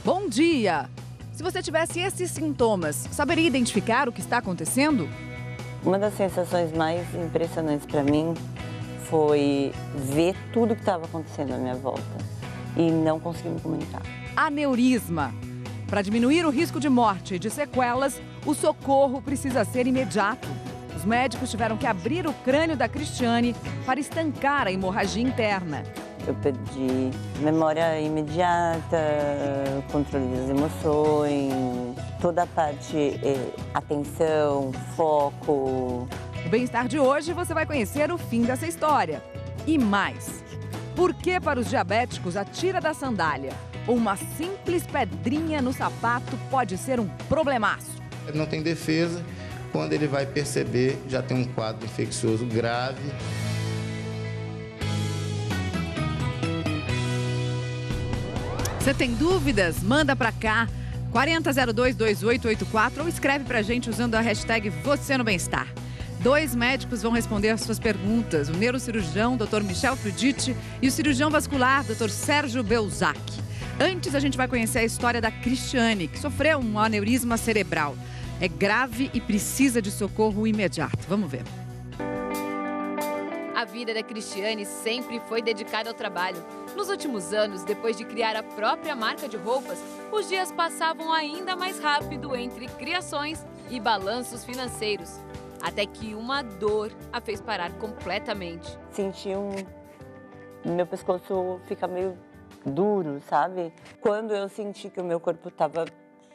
Bom dia! Se você tivesse esses sintomas, saberia identificar o que está acontecendo? Uma das sensações mais impressionantes para mim foi ver tudo que estava acontecendo à minha volta e não conseguir me comunicar. Aneurisma. Para diminuir o risco de morte e de sequelas, o socorro precisa ser imediato. Os médicos tiveram que abrir o crânio da Cristiane para estancar a hemorragia interna. Eu perdi memória imediata, controle das emoções, toda a parte, atenção, foco. No Bem-Estar de hoje, você vai conhecer o fim dessa história. E mais. Por que para os diabéticos a tira da sandália ou uma simples pedrinha no sapato pode ser um problemaço? Ele não tem defesa, quando ele vai perceber, já tem um quadro infeccioso grave. Você tem dúvidas? Manda pra cá, 40022884 ou escreve pra gente usando a hashtag Você no Bem-Estar. 2 médicos vão responder as suas perguntas, o neurocirurgião Dr. Michel Fruditi e o cirurgião vascular Dr. Sérgio Belzac. Antes, a gente vai conhecer a história da Cristiane, que sofreu um aneurisma cerebral. É grave e precisa de socorro imediato. Vamos ver. A vida da Cristiane sempre foi dedicada ao trabalho. Nos últimos anos, depois de criar a própria marca de roupas, os dias passavam ainda mais rápido entre criações e balanços financeiros. Até que uma dor a fez parar completamente. Senti meu pescoço fica meio duro, sabe? Quando eu senti que o meu corpo estava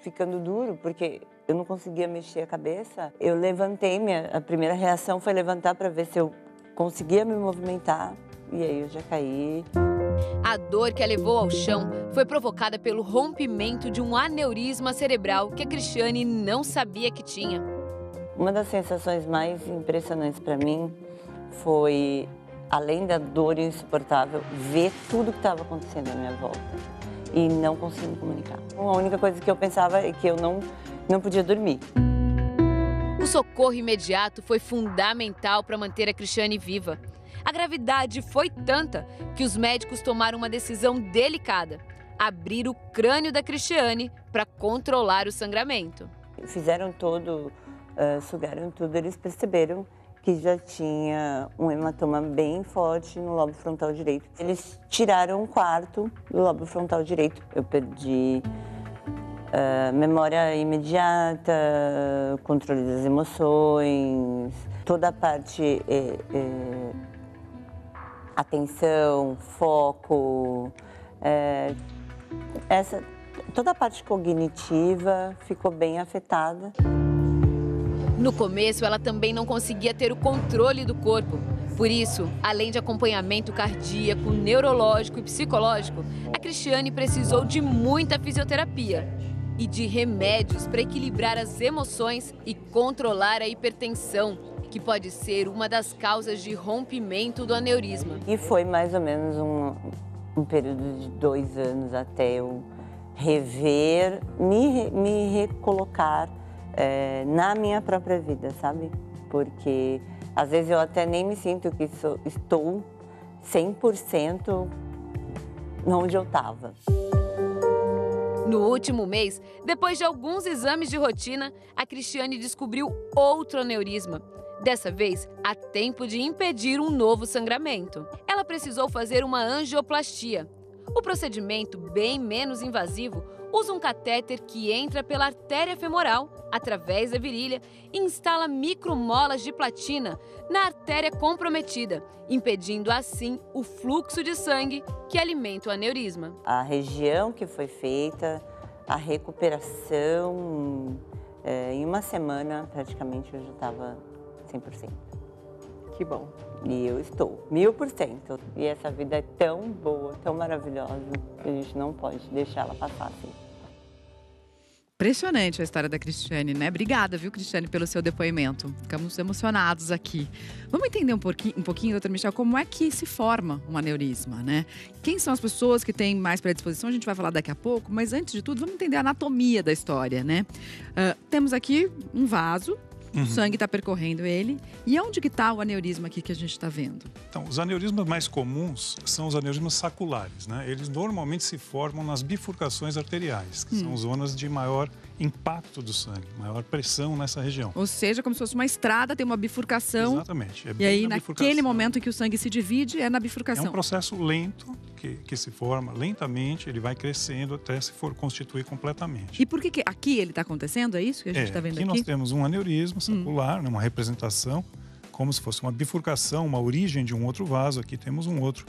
ficando duro, porque eu não conseguia mexer a cabeça, eu levantei, a primeira reação foi levantar para ver se eu conseguia me movimentar, e aí eu já caí. A dor que a levou ao chão foi provocada pelo rompimento de um aneurisma cerebral que a Cristiane não sabia que tinha. Uma das sensações mais impressionantes para mim foi, além da dor insuportável, ver tudo que estava acontecendo à minha volta e não conseguir me comunicar. A única coisa que eu pensava é que eu não podia dormir. O socorro imediato foi fundamental para manter a Cristiane viva. A gravidade foi tanta que os médicos tomaram uma decisão delicada: abrir o crânio da Cristiane para controlar o sangramento. Fizeram todo, sugaram tudo, eles perceberam que já tinha um hematoma bem forte no lobo frontal direito. Eles tiraram um quarto do lobo frontal direito. Eu perdi memória imediata, controle das emoções, toda a parte, atenção, foco, toda a parte cognitiva ficou bem afetada. No começo, ela também não conseguia ter o controle do corpo. Por isso, além de acompanhamento cardíaco, neurológico e psicológico, a Cristiane precisou de muita fisioterapia e de remédios para equilibrar as emoções e controlar a hipertensão, que pode ser uma das causas de rompimento do aneurisma. E foi mais ou menos um período de 2 anos até eu rever, me recolocar na minha própria vida, sabe? Porque às vezes eu até nem me sinto que estou 100% onde eu estava. No último mês, depois de alguns exames de rotina, a Cristiane descobriu outro aneurisma. Dessa vez, há tempo de impedir um novo sangramento. Ela precisou fazer uma angioplastia. O procedimento, bem menos invasivo, usa um catéter que entra pela artéria femoral, através da virilha, e instala micromolas de platina na artéria comprometida, impedindo assim o fluxo de sangue que alimenta o aneurisma. A região que foi feita, a recuperação, em uma semana praticamente eu já estava 100%. Que bom. E eu estou 1000%. E essa vida é tão boa, tão maravilhosa, que a gente não pode deixar ela passar assim. Impressionante a história da Cristiane, né? Obrigada, viu, Cristiane, pelo seu depoimento. Ficamos emocionados aqui. Vamos entender um pouquinho, doutor Michel, como é que se forma um aneurisma, né? Quem são as pessoas que têm mais predisposição? A gente vai falar daqui a pouco, mas antes de tudo, vamos entender a anatomia da história, né? Temos aqui um vaso O sangue está percorrendo ele. E onde que está o aneurisma aqui que a gente está vendo? Então, os aneurismas mais comuns são os aneurismas saculares, né? Eles normalmente se formam nas bifurcações arteriais, que são zonas de maior impacto do sangue, maior pressão nessa região. Ou seja, como se fosse uma estrada, tem uma bifurcação. Exatamente. E aí, naquele momento em que o sangue se divide, é na É bifurcação. um processo lento que se forma lentamente, ele vai crescendo até se for constituir completamente. E por que aqui ele está acontecendo? É isso que a gente está vendo aqui? aqui? Nós temos um aneurisma sacular, né, uma representação, como se fosse uma bifurcação, uma origem de um outro vaso. Aqui temos um outro.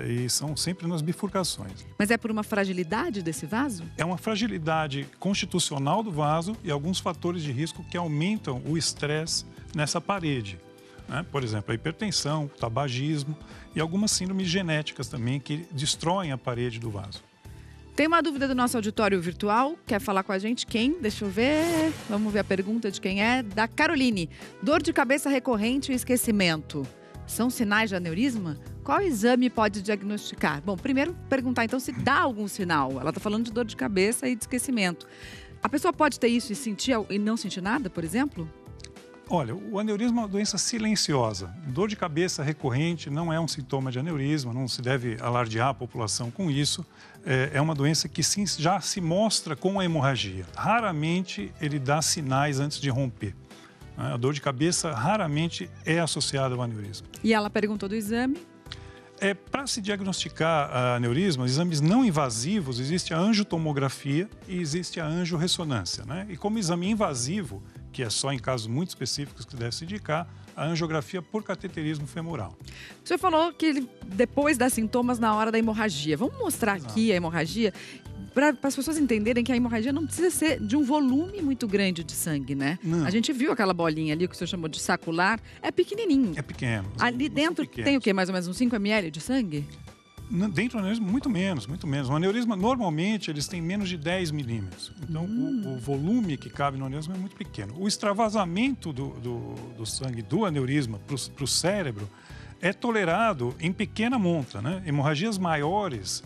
E são sempre nas bifurcações. Mas é por uma fragilidade desse vaso? É uma fragilidade constitucional do vaso e alguns fatores de risco que aumentam o estresse nessa parede. Né? Por exemplo, a hipertensão, o tabagismo e algumas síndromes genéticas também que destroem a parede do vaso. Tem uma dúvida do nosso auditório virtual. Quer falar com a gente? Quem? Deixa eu ver. Vamos ver a pergunta de quem é. Da Caroline. Dor de cabeça recorrente e esquecimento são sinais de aneurisma? Qual exame pode diagnosticar? Bom, primeiro perguntar então se dá algum sinal. Ela está falando de dor de cabeça e de esquecimento. A pessoa pode ter isso e não sentir nada, por exemplo? Olha, o aneurisma é uma doença silenciosa. Dor de cabeça recorrente não é um sintoma de aneurisma, não se deve alardear a população com isso. É uma doença que sim, já se mostra com a hemorragia. Raramente ele dá sinais antes de romper. A dor de cabeça raramente é associada ao aneurisma. E ela perguntou do exame? Para se diagnosticar aneurisma, exames não invasivos, existe a angiotomografia e existe a angiorressonância, né? E como exame invasivo, que é só em casos muito específicos que deve se indicar, a angiografia por cateterismo femoral. O senhor falou que depois dá sintomas na hora da hemorragia. Vamos mostrar aqui a hemorragia para as pessoas entenderem que a hemorragia não precisa ser de um volume muito grande de sangue, né? Não. A gente viu aquela bolinha ali que o senhor chamou de sacular, é pequenininho. É pequeno. Ali dentro tem o quê? Mais ou menos uns 5 ml de sangue? Dentro do aneurisma, muito menos, muito menos. O aneurisma, normalmente, eles têm menos de 10 milímetros. Então, o volume que cabe no aneurisma é muito pequeno. O extravasamento do sangue do aneurisma para o cérebro é tolerado em pequena monta, né? Hemorragias maiores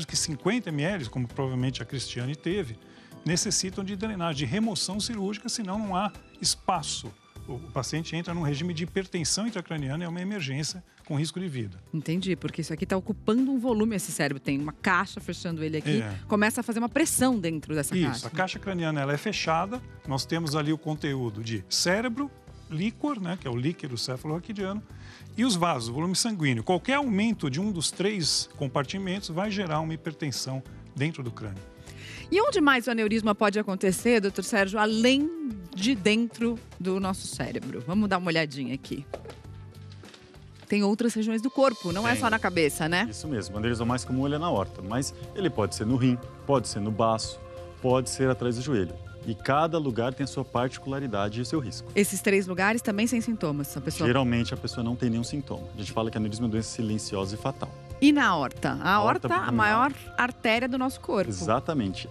que 50 ml, como provavelmente a Cristiane teve, necessitam de drenagem, de remoção cirúrgica, senão não há espaço. O paciente entra num regime de hipertensão intracraniana, é uma emergência com risco de vida. Entendi, porque isso aqui está ocupando um volume, esse cérebro. Tem uma caixa fechando ele aqui, começa a fazer uma pressão dentro dessa caixa. Isso, a caixa craniana ela é fechada, nós temos ali o conteúdo de cérebro, líquor, né, que é o líquido cefalorraquidiano, e os vasos, o volume sanguíneo. Qualquer aumento de um dos 3 compartimentos vai gerar uma hipertensão dentro do crânio. E onde mais o aneurisma pode acontecer, doutor Sérgio, além de dentro do nosso cérebro? Vamos dar uma olhadinha aqui. Tem outras regiões do corpo, não é só na cabeça, né? Isso mesmo, o aneurisma mais comum é na aorta, mas ele pode ser no rim, pode ser no baço, pode ser atrás do joelho. E cada lugar tem a sua particularidade e o seu risco. Esses 3 lugares também sem sintomas, a pessoa... Geralmente a pessoa não tem nenhum sintoma. A gente fala que a aneurisma é uma doença silenciosa e fatal. E na aorta? A aorta, a maior artéria do nosso corpo. Exatamente.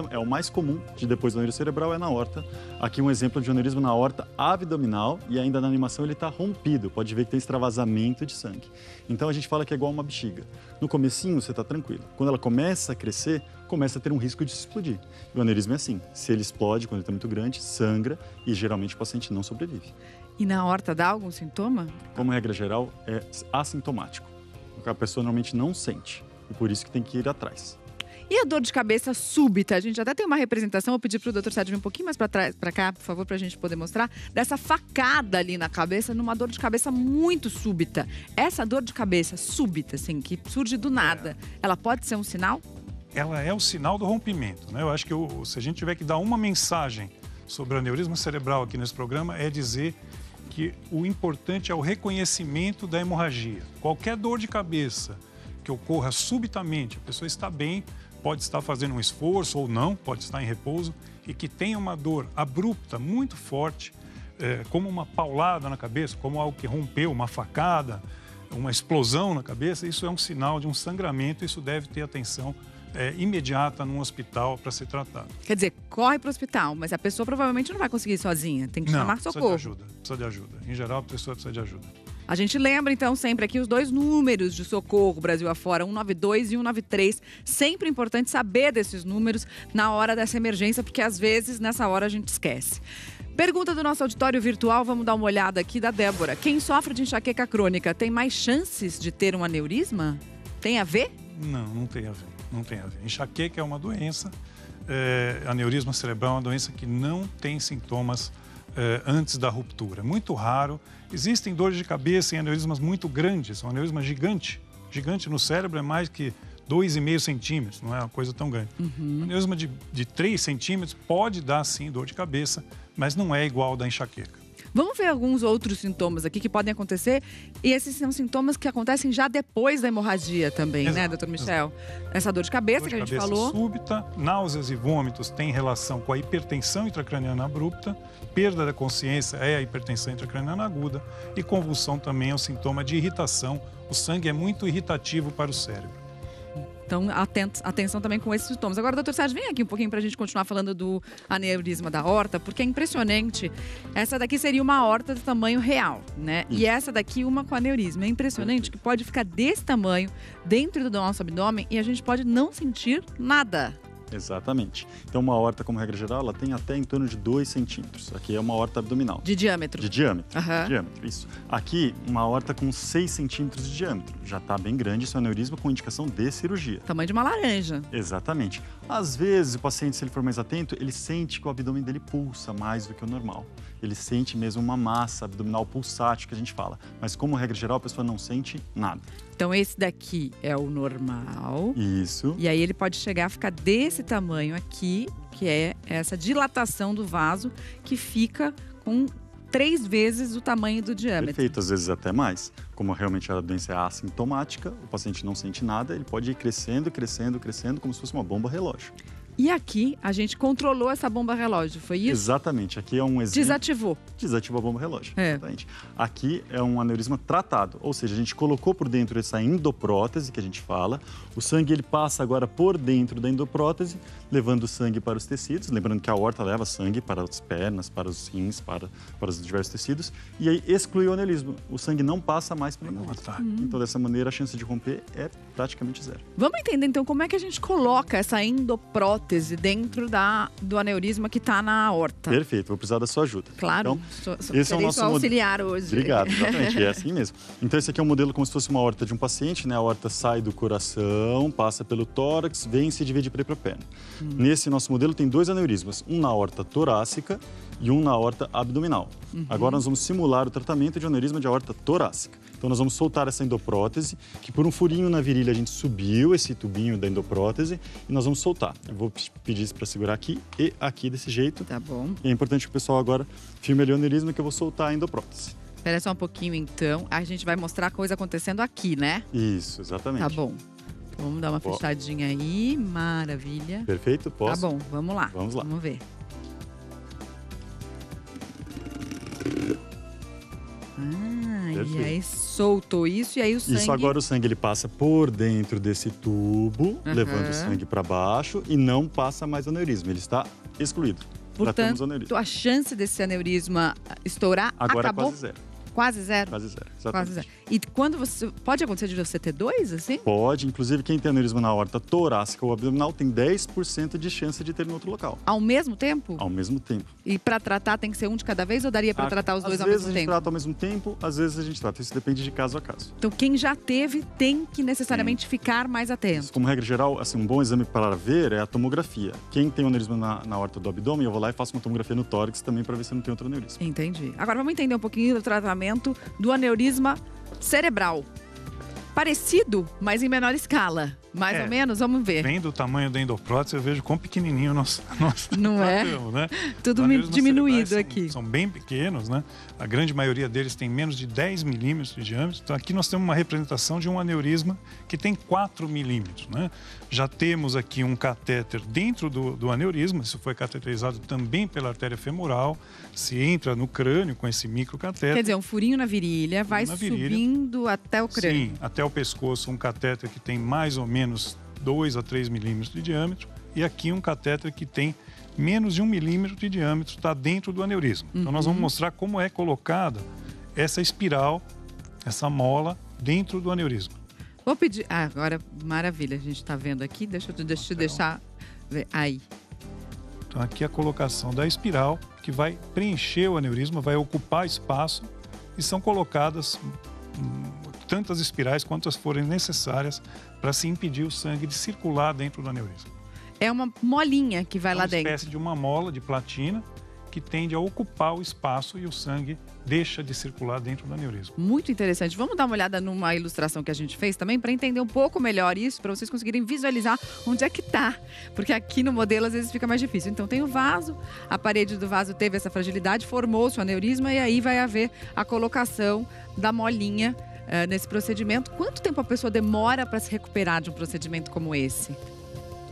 É o mais comum depois do aneurisma cerebral é na aorta. Aqui um exemplo de um aneurisma na aorta abdominal e ainda na animação ele está rompido. Pode ver que tem extravasamento de sangue. Então a gente fala que é igual uma bexiga. No comecinho você está tranquilo. Quando ela começa a crescer, começa a ter um risco de se explodir. E o aneurisma é assim. Se ele explode, quando ele está muito grande, sangra e geralmente o paciente não sobrevive. E na aorta dá algum sintoma? Como regra geral, é assintomático. A pessoa normalmente não sente. E por isso que tem que ir atrás. E a dor de cabeça súbita? A gente até tem uma representação, vou pedir para o doutor Sérgio vir um pouquinho mais para cá, por favor, para a gente poder mostrar, dessa facada ali na cabeça, numa dor de cabeça muito súbita. Essa dor de cabeça súbita, assim, que surge do nada, ela pode ser um sinal? Ela é o sinal do rompimento, né? Eu acho que se a gente tiver que dar uma mensagem sobre o aneurisma cerebral aqui nesse programa, é dizer que o importante é o reconhecimento da hemorragia. Qualquer dor de cabeça que ocorra subitamente, a pessoa está bem, pode estar fazendo um esforço ou não, pode estar em repouso, e que tenha uma dor abrupta, muito forte, como uma paulada na cabeça, como algo que rompeu, uma facada, uma explosão na cabeça, isso é um sinal de um sangramento, isso deve ter atenção imediata num hospital para ser tratado. Quer dizer, corre para o hospital, mas a pessoa provavelmente não vai conseguir ir sozinha, tem que chamar socorro. Precisa de ajuda. Em geral, a pessoa precisa de ajuda. A gente lembra, então, sempre aqui os 2 números de socorro Brasil afora, 192 e 193. Sempre importante saber desses números na hora dessa emergência, porque às vezes, nessa hora, a gente esquece. Pergunta do nosso auditório virtual, vamos dar uma olhada aqui da Débora. Quem sofre de enxaqueca crônica tem mais chances de ter um aneurisma? Tem a ver? Não tem a ver. Não tem a ver. Enxaqueca é uma doença, aneurisma cerebral é uma doença que não tem sintomas antes da ruptura. Muito raro. Existem dores de cabeça em aneurismas muito grandes, um aneurisma gigante. Gigante no cérebro é mais que 2,5 centímetros, não é uma coisa tão grande. Um aneurisma de 3 centímetros pode dar, sim, dor de cabeça, mas não é igual ao da enxaqueca. Vamos ver alguns outros sintomas aqui que podem acontecer. E esses são sintomas que acontecem já depois da hemorragia também, Exato, né, doutor Michel? Essa dor de cabeça que a gente falou. Súbita, náuseas e vômitos têm relação com a hipertensão intracraniana abrupta, perda da consciência é a hipertensão intracraniana aguda e convulsão também é um sintoma de irritação. O sangue é muito irritativo para o cérebro. Então, atenção também com esses sintomas. Agora, doutor Sérgio, vem aqui um pouquinho para a gente continuar falando do aneurisma da aorta, porque é impressionante. Essa daqui seria uma aorta de tamanho real, né? E essa daqui, uma com aneurisma. É impressionante que pode ficar desse tamanho dentro do nosso abdômen e a gente pode não sentir nada. Exatamente. Então, uma aorta, como regra geral, ela tem até em torno de 2 centímetros. Aqui é uma aorta abdominal. De diâmetro. De diâmetro. Aham. De diâmetro, isso. Aqui, uma aorta com 6 centímetros de diâmetro. Já está bem grande, isso é um aneurisma com indicação de cirurgia. Tamanho de uma laranja. Exatamente. Às vezes, o paciente, se ele for mais atento, ele sente que o abdômen dele pulsa mais do que o normal. Ele sente mesmo uma massa abdominal pulsátil, que a gente fala. Mas, como regra geral, a pessoa não sente nada. Então, esse daqui é o normal. Isso. E aí ele pode chegar a ficar desse tamanho aqui, que é essa dilatação do vaso, que fica com 3 vezes o tamanho do diâmetro. Perfeito, às vezes até mais. Como realmente a doença é assintomática, o paciente não sente nada, ele pode ir crescendo, crescendo, crescendo, como se fosse uma bomba relógio. E aqui a gente controlou essa bomba relógio, foi isso? Exatamente, aqui é um exemplo. Desativou A bomba relógio. É. Exatamente. Aqui é um aneurisma tratado, ou seja, a gente colocou por dentro essa endoprótese que a gente fala. O sangue ele passa agora por dentro da endoprótese, levando o sangue para os tecidos. Lembrando que a aorta leva sangue para as pernas, para os rins, para os diversos tecidos. E aí exclui o aneurisma. O sangue não passa mais pela aorta. Então, dessa maneira, a chance de romper é praticamente zero. Vamos entender então como é que a gente coloca essa endoprótese dentro do aneurisma que está na aorta. Perfeito, vou precisar da sua ajuda. Claro, então, esse é o nosso auxiliar hoje. Obrigado, exatamente, é assim mesmo. Então esse aqui é um modelo como se fosse uma aorta de um paciente, né? A aorta sai do coração, passa pelo tórax, vem e se divide para ir para a perna. Nesse nosso modelo tem 2 aneurismas, um na aorta torácica e um na aorta abdominal. Agora nós vamos simular o tratamento de aneurisma de aorta torácica. Então nós vamos soltar essa endoprótese, que por um furinho na virilha a gente subiu esse tubinho da endoprótese e nós vamos soltar. Eu vou pedir para segurar aqui e aqui desse jeito. Tá bom. E é importante que o pessoal agora filme ali o aneurisma que eu vou soltar a endoprótese. Espera só um pouquinho então, a gente vai mostrar a coisa acontecendo aqui, né? Isso, exatamente. Tá bom. Vamos dar uma fechadinha aí, maravilha. Perfeito, posso? Tá bom, vamos lá. Vamos lá. Vamos ver. E aí soltou isso e aí o sangue... Isso, agora o sangue ele passa por dentro desse tubo, levando o sangue para baixo e não passa mais aneurisma, ele está excluído. Portanto, a chance desse aneurisma estourar agora acabou? É quase zero. Quase zero? Quase zero, exatamente. Quase zero. E quando você... Pode acontecer de você ter 2, assim? Pode. Inclusive, quem tem aneurisma na aorta torácica ou abdominal tem 10% de chance de ter em outro local. Ao mesmo tempo? Ao mesmo tempo. E para tratar tem que ser um de cada vez ou daria para tratar os dois ao mesmo tempo? Às vezes a gente trata ao mesmo tempo, às vezes a gente trata. Isso depende de caso a caso. Então, quem já teve tem que necessariamente ficar mais atento. Isso, como regra geral, assim, um bom exame para ver é a tomografia. Quem tem um aneurisma na aorta do abdômen, eu vou lá e faço uma tomografia no tórax também para ver se não tem outro aneurisma. Entendi. Agora vamos entender um pouquinho do tratamento do aneurisma cerebral. Parecido, mas em menor escala. Mais ou menos, vamos ver. Vem do tamanho da endoprótese, eu vejo quão pequenininho nós não é? tratamos, né? Tudo diminuído aqui. São bem pequenos, né? A grande maioria deles tem menos de 10 milímetros de diâmetro. Então aqui nós temos uma representação de um aneurisma que tem 4 milímetros, né? Já temos aqui um catéter dentro do aneurisma. Isso foi cateterizado também pela artéria femoral. Se entra no crânio com esse microcatéter. Quer dizer, um furinho na virilha, vai subindo até o crânio. Sim, até o pescoço, um catéter que tem mais ou menos 2 a 3 milímetros de diâmetro, e aqui um catéter que tem menos de 1 milímetro de diâmetro, está dentro do aneurisma. Então nós vamos mostrar como é colocada essa espiral, essa mola dentro do aneurisma. Vou pedir... agora, maravilha, a gente está vendo aqui, deixa eu te deixar ver aí. Então aqui a colocação da espiral, que vai preencher o aneurisma, vai ocupar espaço e são colocadas tantas espirais quantas forem necessárias para se impedir o sangue de circular dentro do aneurisma. É uma molinha que vai lá dentro. É uma espécie de uma mola de platina que tende a ocupar o espaço e o sangue deixa de circular dentro do aneurisma. Muito interessante. Vamos dar uma olhada numa ilustração que a gente fez também para entender um pouco melhor isso, para vocês conseguirem visualizar onde é que tá. Porque aqui no modelo às vezes fica mais difícil. Então tem o vaso, a parede do vaso teve essa fragilidade, formou-se o aneurisma e aí vai haver a colocação da molinha nesse procedimento. Quanto tempo a pessoa demora para se recuperar de um procedimento como esse?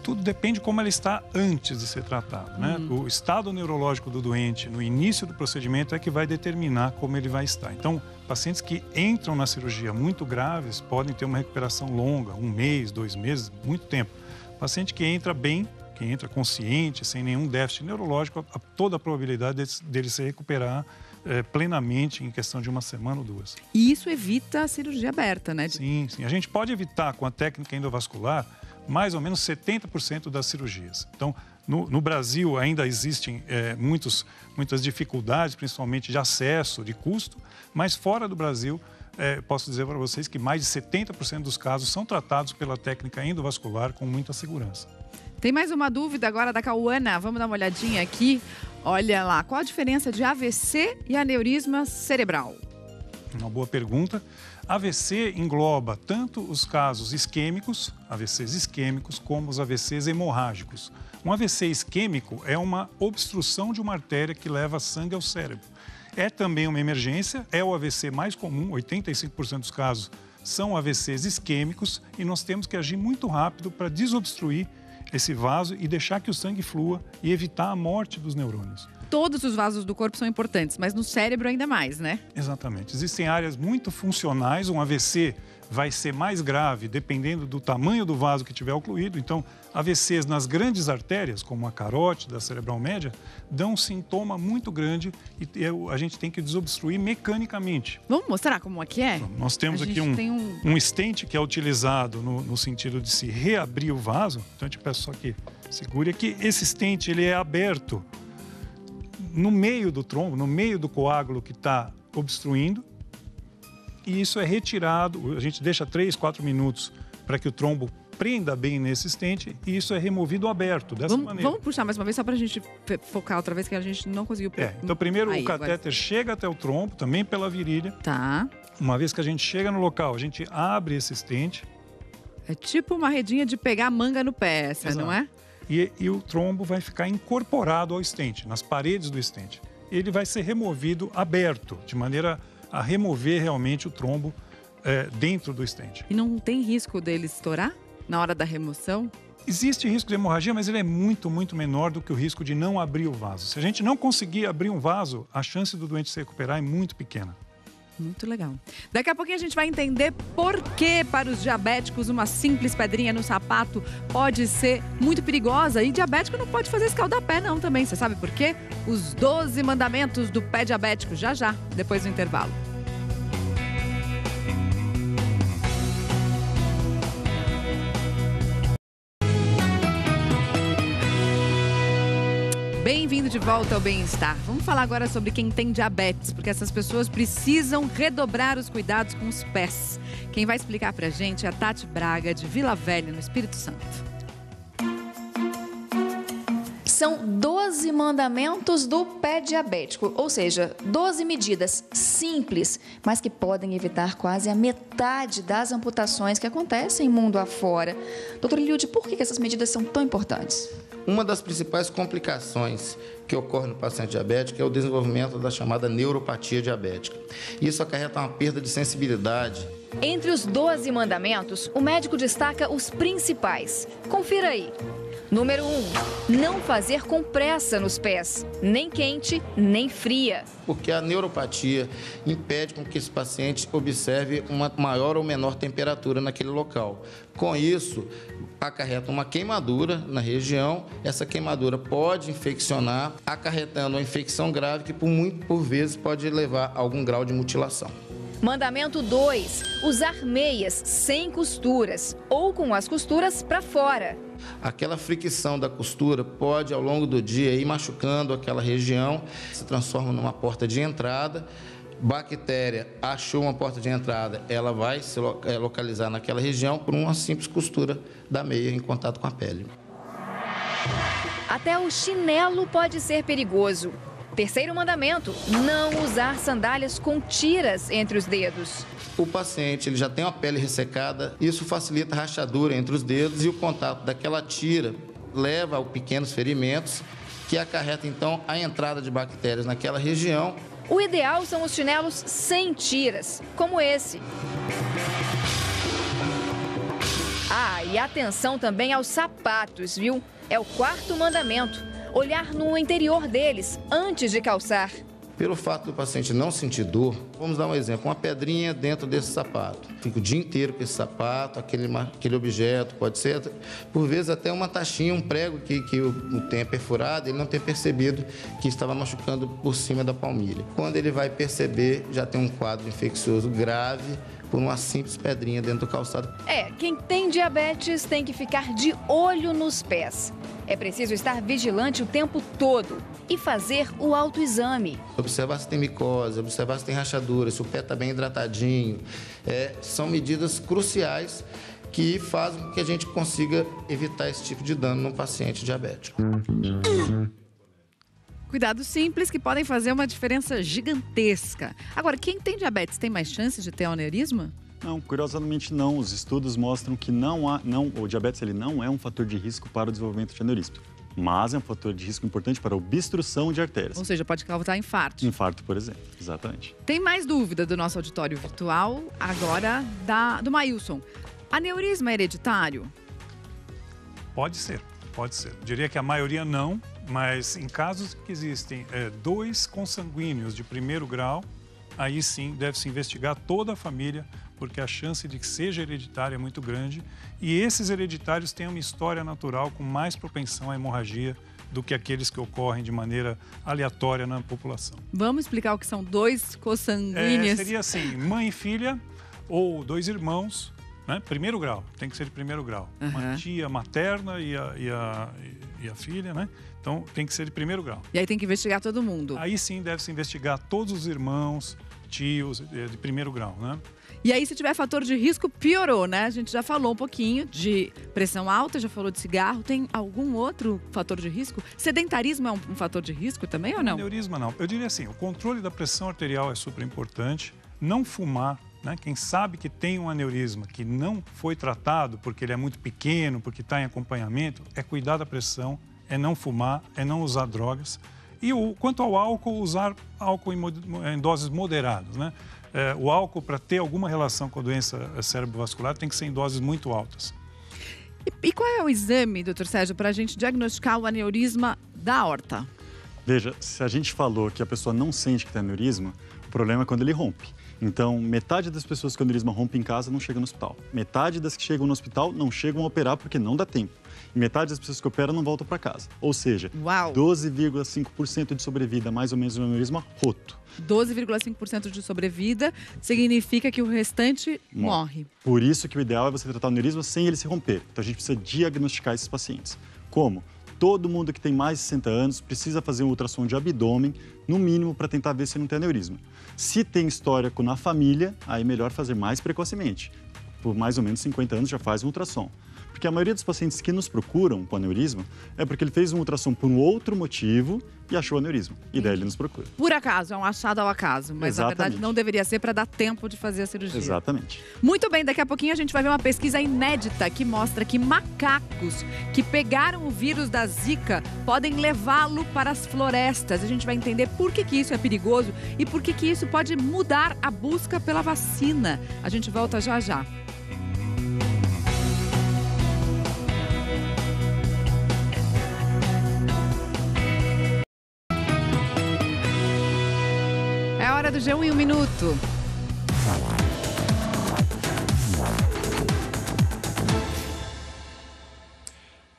Tudo depende de como ela está antes de ser tratada, né? O estado neurológico do doente no início do procedimento é que vai determinar como ele vai estar. Então, pacientes que entram na cirurgia muito graves podem ter uma recuperação longa, 1 mês, 2 meses, muito tempo. Paciente que entra bem, que entra consciente, sem nenhum déficit neurológico, toda a probabilidade dele se recuperar plenamente em questão de 1 semana ou 2. E isso evita a cirurgia aberta, né? Sim, sim. A gente pode evitar com a técnica endovascular mais ou menos 70% das cirurgias. Então, no Brasil ainda existem muitas dificuldades, principalmente de acesso, de custo, mas fora do Brasil, posso dizer para vocês que mais de 70% dos casos são tratados pela técnica endovascular com muita segurança. Tem mais uma dúvida agora da Cauana. Vamos dar uma olhadinha aqui. Olha lá, qual a diferença de AVC e aneurisma cerebral? Uma boa pergunta. AVC engloba tanto os casos isquêmicos, AVCs isquêmicos, como os AVCs hemorrágicos. Um AVC isquêmico é uma obstrução de uma artéria que leva sangue ao cérebro. É também uma emergência, é o AVC mais comum, 85% dos casos são AVCs isquêmicos e nós temos que agir muito rápido para desobstruir esse vaso e deixar que o sangue flua e evitar a morte dos neurônios. Todos os vasos do corpo são importantes, mas no cérebro ainda mais, né? Exatamente. Existem áreas muito funcionais. Um AVC vai ser mais grave dependendo do tamanho do vaso que tiver ocluído. Então, AVCs nas grandes artérias, como a carótida, a cerebral média, dão um sintoma muito grande e a gente tem que desobstruir mecanicamente. Vamos mostrar como é que é? Nós temos aqui um stent que é utilizado no sentido de se reabrir o vaso. Então, eu te peço só que segure aqui. Esse stent, ele é aberto no meio do trombo, no meio do coágulo que está obstruindo, e isso é retirado, a gente deixa 3, 4 minutos para que o trombo prenda bem nesse stent e isso é removido aberto, dessa maneira. Vamos puxar mais uma vez, só para a gente focar outra vez, que a gente não conseguiu... Então primeiro o catéter chega até o trombo, também pela virilha. Tá. Uma vez que a gente chega no local, a gente abre esse stent. É tipo uma redinha de pegar manga no pé, essa, exato, não é? E o trombo vai ficar incorporado ao stent, nas paredes do stent. Ele vai ser removido aberto, de maneira a remover realmente o trombo dentro do stent. E não tem risco dele estourar na hora da remoção? Existe risco de hemorragia, mas ele é muito, muito menor do que o risco de não abrir o vaso. Se a gente não conseguir abrir um vaso, a chance do doente se recuperar é muito pequena. Muito legal. Daqui a pouquinho a gente vai entender por que para os diabéticos uma simples pedrinha no sapato pode ser muito perigosa. E diabético não pode fazer escaldapé não também. Você sabe por quê? Os 12 mandamentos do pé diabético, já, depois do intervalo. Bem-vindo de volta ao Bem-Estar. Vamos falar agora sobre quem tem diabetes, porque essas pessoas precisam redobrar os cuidados com os pés. Quem vai explicar pra gente é a Tati Braga, de Vila Velha, no Espírito Santo. São 12 mandamentos do pé diabético, ou seja, 12 medidas simples, mas que podem evitar quase a metade das amputações que acontecem mundo afora. Doutor Eliude, por que essas medidas são tão importantes? Uma das principais complicações que ocorre no paciente diabético é o desenvolvimento da chamada neuropatia diabética. Isso acarreta uma perda de sensibilidade. Entre os 12 mandamentos, o médico destaca os principais. Confira aí. Número 1, não fazer com pressa nos pés, nem quente, nem fria. Porque a neuropatia impede com que esse paciente observe uma maior ou menor temperatura naquele local. Com isso, acarreta uma queimadura na região. Essa queimadura pode infeccionar, acarretando uma infecção grave que por vezes pode levar a algum grau de mutilação. Mandamento 2, usar meias sem costuras ou com as costuras para fora. Aquela fricção da costura pode, ao longo do dia, ir machucando aquela região, se transforma numa porta de entrada. Bactéria achou uma porta de entrada, ela vai se localizar naquela região por uma simples costura da meia em contato com a pele. Até o chinelo pode ser perigoso. Terceiro mandamento, não usar sandálias com tiras entre os dedos. O paciente ele já tem uma pele ressecada, isso facilita a rachadura entre os dedos e o contato daquela tira leva a pequenos ferimentos que acarreta então a entrada de bactérias naquela região. O ideal são os chinelos sem tiras, como esse. E atenção também aos sapatos, viu? É o quarto mandamento, olhar no interior deles antes de calçar. Pelo fato do paciente não sentir dor, vamos dar um exemplo, uma pedrinha dentro desse sapato. Fica o dia inteiro com esse sapato, aquele objeto, pode ser, por vezes até uma taxinha, um prego que o tenha perfurado, ele não ter percebido que estava machucando por cima da palmilha. Quando ele vai perceber, já tem um quadro infeccioso grave por uma simples pedrinha dentro do calçado. Quem tem diabetes tem que ficar de olho nos pés. É preciso estar vigilante o tempo todo e fazer o autoexame. Observar se tem micose, observar se tem rachadura, se o pé está bem hidratadinho. São medidas cruciais que fazem com que a gente consiga evitar esse tipo de dano num paciente diabético. Cuidados simples que podem fazer uma diferença gigantesca. Agora, quem tem diabetes tem mais chances de ter aneurisma? Não, curiosamente não. Os estudos mostram que o diabetes ele não é um fator de risco para o desenvolvimento de aneurisma, mas é um fator de risco importante para a obstrução de artérias. Ou seja, pode causar infarto. Infarto, por exemplo. Exatamente. Tem mais dúvida do nosso auditório virtual, agora do Maílson. Aneurisma hereditário? Pode ser. Diria que a maioria não, mas em casos que existem 2 consanguíneos de primeiro grau, aí sim deve-se investigar toda a família, porque a chance de que seja hereditária é muito grande. E esses hereditários têm uma história natural com mais propensão à hemorragia do que aqueles que ocorrem de maneira aleatória na população. Vamos explicar o que são 2 consanguíneos? Seria assim, mãe e filha ou 2 irmãos, né? Primeiro grau, tem que ser de primeiro grau. Uhum. Uma tia materna e a filha, né? Então tem que ser de primeiro grau. E aí tem que investigar todo mundo. Aí sim deve-se investigar todos os irmãos, tios de primeiro grau, né? E aí, se tiver fator de risco, piorou, né? A gente já falou um pouquinho de pressão alta, já falou de cigarro. Tem algum outro fator de risco? Sedentarismo é um fator de risco também ou não? Aneurisma não. Eu diria assim, o controle da pressão arterial é super importante. Não fumar, né? Quem sabe que tem um aneurisma que não foi tratado porque ele é muito pequeno, porque está em acompanhamento, é cuidar da pressão, é não fumar, é não usar drogas. E quanto ao álcool, usar álcool em doses moderadas, né? O álcool, para ter alguma relação com a doença cerebrovascular, tem que ser em doses muito altas. E qual é o exame, doutor Sérgio, para a gente diagnosticar o aneurisma da aorta? Veja, se a gente falou que a pessoa não sente que tem aneurisma, o problema é quando ele rompe. Então, metade das pessoas que o aneurisma rompe em casa não chegam no hospital. Metade das que chegam no hospital não chegam a operar porque não dá tempo. E metade das pessoas que operam não voltam para casa. Ou seja, 12,5% de sobrevida, mais ou menos, no aneurisma roto. 12,5% de sobrevida significa que o restante morre. Por isso que o ideal é você tratar o aneurisma sem ele se romper. Então, a gente precisa diagnosticar esses pacientes. Como? Todo mundo que tem mais de 60 anos precisa fazer um ultrassom de abdômen, no mínimo, para tentar ver se não tem aneurisma. Se tem histórico na família, aí é melhor fazer mais precocemente. Por mais ou menos 50 anos já faz um ultrassom. Porque a maioria dos pacientes que nos procuram com aneurisma é porque ele fez um ultrassom por um outro motivo e achou aneurisma. E daí ele nos procura. Por acaso, é um achado ao acaso. Mas, exatamente, na verdade, não deveria ser para dar tempo de fazer a cirurgia. Exatamente. Muito bem, daqui a pouquinho a gente vai ver uma pesquisa inédita que mostra que macacos que pegaram o vírus da Zika podem levá-lo para as florestas. A gente vai entender por que isso é perigoso e por que isso pode mudar a busca pela vacina. A gente volta já já. Do G1 em 1 minuto.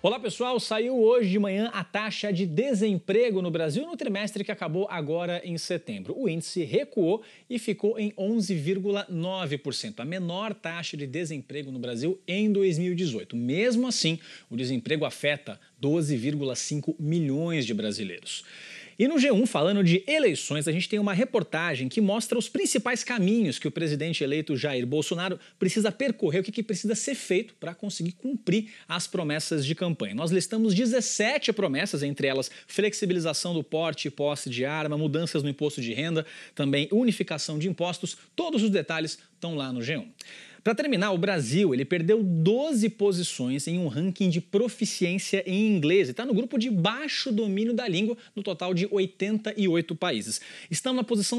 Olá, pessoal. Saiu hoje de manhã a taxa de desemprego no Brasil no trimestre que acabou agora em setembro. O índice recuou e ficou em 11,9%, a menor taxa de desemprego no Brasil em 2018. Mesmo assim, o desemprego afeta 12,5 milhões de brasileiros. E no G1, falando de eleições, a gente tem uma reportagem que mostra os principais caminhos que o presidente eleito Jair Bolsonaro precisa percorrer, o que precisa ser feito para conseguir cumprir as promessas de campanha. Nós listamos 17 promessas, entre elas flexibilização do porte e posse de arma, mudanças no imposto de renda, também unificação de impostos. Todos os detalhes estão lá no G1. Para terminar, o Brasil ele perdeu 12 posições em um ranking de proficiência em inglês e está no grupo de baixo domínio da língua, no total de 88 países.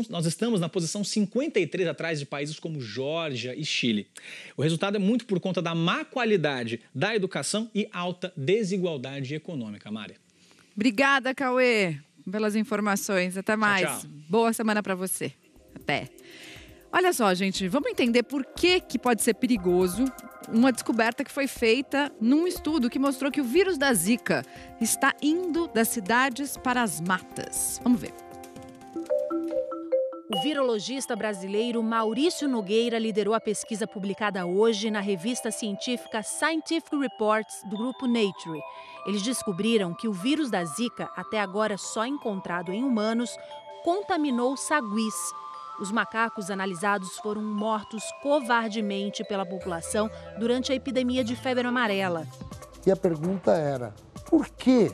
Nós estamos na posição 53 atrás de países como Geórgia e Chile. O resultado é muito por conta da má qualidade da educação e alta desigualdade econômica. Mária. Obrigada, Cauê, pelas informações. Até mais. Tchau, tchau. Boa semana para você. Até. Olha só, gente, vamos entender por que pode ser perigoso uma descoberta que foi feita num estudo que mostrou que o vírus da Zika está indo das cidades para as matas. Vamos ver. O virologista brasileiro Maurício Nogueira liderou a pesquisa publicada hoje na revista científica Scientific Reports do grupo Nature. Eles descobriram que o vírus da Zika, até agora só encontrado em humanos, contaminou saguis. Os macacos analisados foram mortos covardemente pela população durante a epidemia de febre amarela. E a pergunta era, por que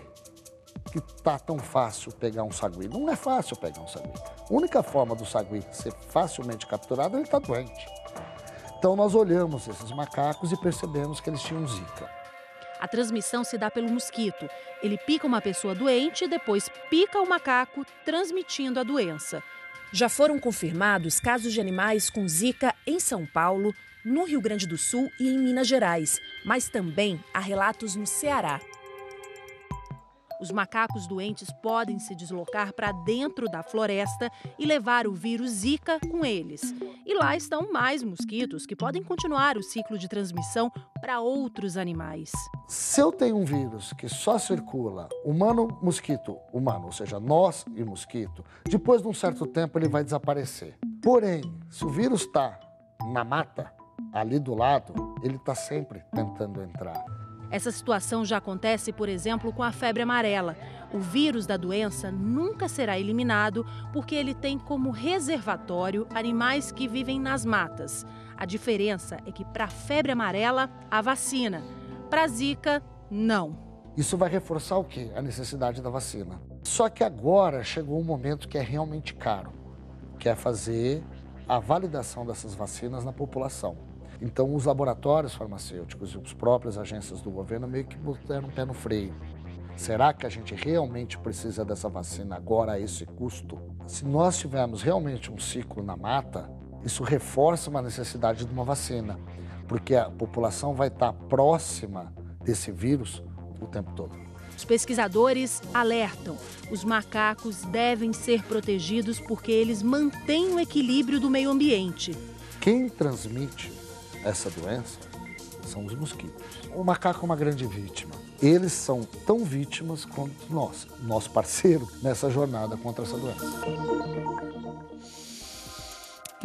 está tão fácil pegar um sagui? Não é fácil pegar um sagui. A única forma do sagui ser facilmente capturado é ele estar doente. Então nós olhamos esses macacos e percebemos que eles tinham Zika. A transmissão se dá pelo mosquito. Ele pica uma pessoa doente e depois pica o macaco, transmitindo a doença. Já foram confirmados casos de animais com Zika em São Paulo, no Rio Grande do Sul e em Minas Gerais, mas também há relatos no Ceará. Os macacos doentes podem se deslocar para dentro da floresta e levar o vírus Zika com eles. E lá estão mais mosquitos que podem continuar o ciclo de transmissão para outros animais. Se eu tenho um vírus que só circula humano-mosquito, humano, ou seja, nós e mosquito, depois de um certo tempo ele vai desaparecer. Porém, se o vírus está na mata, ali do lado, ele está sempre tentando entrar. Essa situação já acontece, por exemplo, com a febre amarela. O vírus da doença nunca será eliminado porque ele tem como reservatório animais que vivem nas matas. A diferença é que para a febre amarela, há vacina. Para a Zika, não. Isso vai reforçar o quê? A necessidade da vacina. Só que agora chegou um momento que é realmente caro, que é fazer a validação dessas vacinas na população. Então, os laboratórios farmacêuticos e as próprias agências do governo meio que botaram o pé no freio. Será que a gente realmente precisa dessa vacina agora a esse custo? Se nós tivermos realmente um ciclo na mata, isso reforça uma necessidade de uma vacina, porque a população vai estar próxima desse vírus o tempo todo. Os pesquisadores alertam: os macacos devem ser protegidos porque eles mantêm o equilíbrio do meio ambiente. Quem transmite essa doença são os mosquitos. O macaco é uma grande vítima. Eles são tão vítimas quanto nós, nosso parceiro nessa jornada contra essa doença.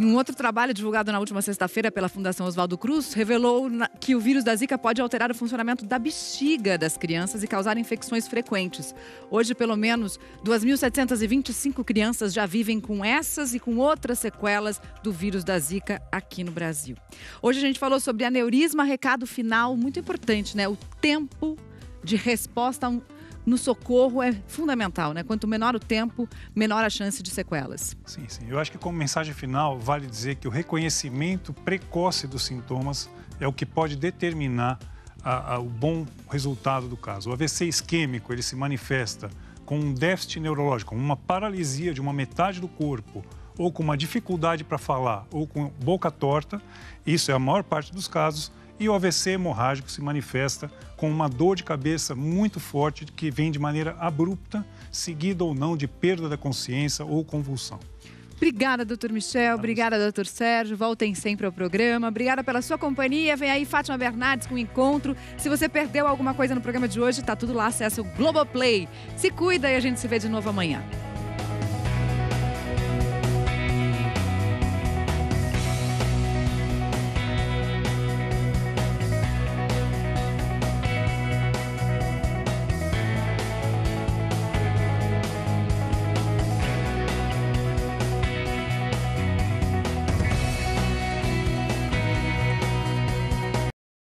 Um outro trabalho divulgado na última sexta-feira pela Fundação Oswaldo Cruz revelou que o vírus da Zika pode alterar o funcionamento da bexiga das crianças e causar infecções frequentes. Hoje, pelo menos 2.725 crianças já vivem com essas e com outras sequelas do vírus da Zika aqui no Brasil. Hoje a gente falou sobre aneurisma, recado final muito importante, né? O tempo de resposta no socorro é fundamental, né? Quanto menor o tempo, menor a chance de sequelas. Sim. Eu acho que como mensagem final, vale dizer que o reconhecimento precoce dos sintomas é o que pode determinar o bom resultado do caso. O AVC isquêmico, ele se manifesta com um déficit neurológico, uma paralisia de uma metade do corpo, ou com uma dificuldade para falar, ou com boca torta. Isso é a maior parte dos casos. E o AVC hemorrágico se manifesta com uma dor de cabeça muito forte que vem de maneira abrupta, seguida ou não de perda da consciência ou convulsão. Obrigada, doutor Michel. Obrigada, doutor Sérgio. Voltem sempre ao programa. Obrigada pela sua companhia. Vem aí Fátima Bernardes com o Encontro. Se você perdeu alguma coisa no programa de hoje, tá tudo lá. Acesse o Globoplay. Se cuida e a gente se vê de novo amanhã.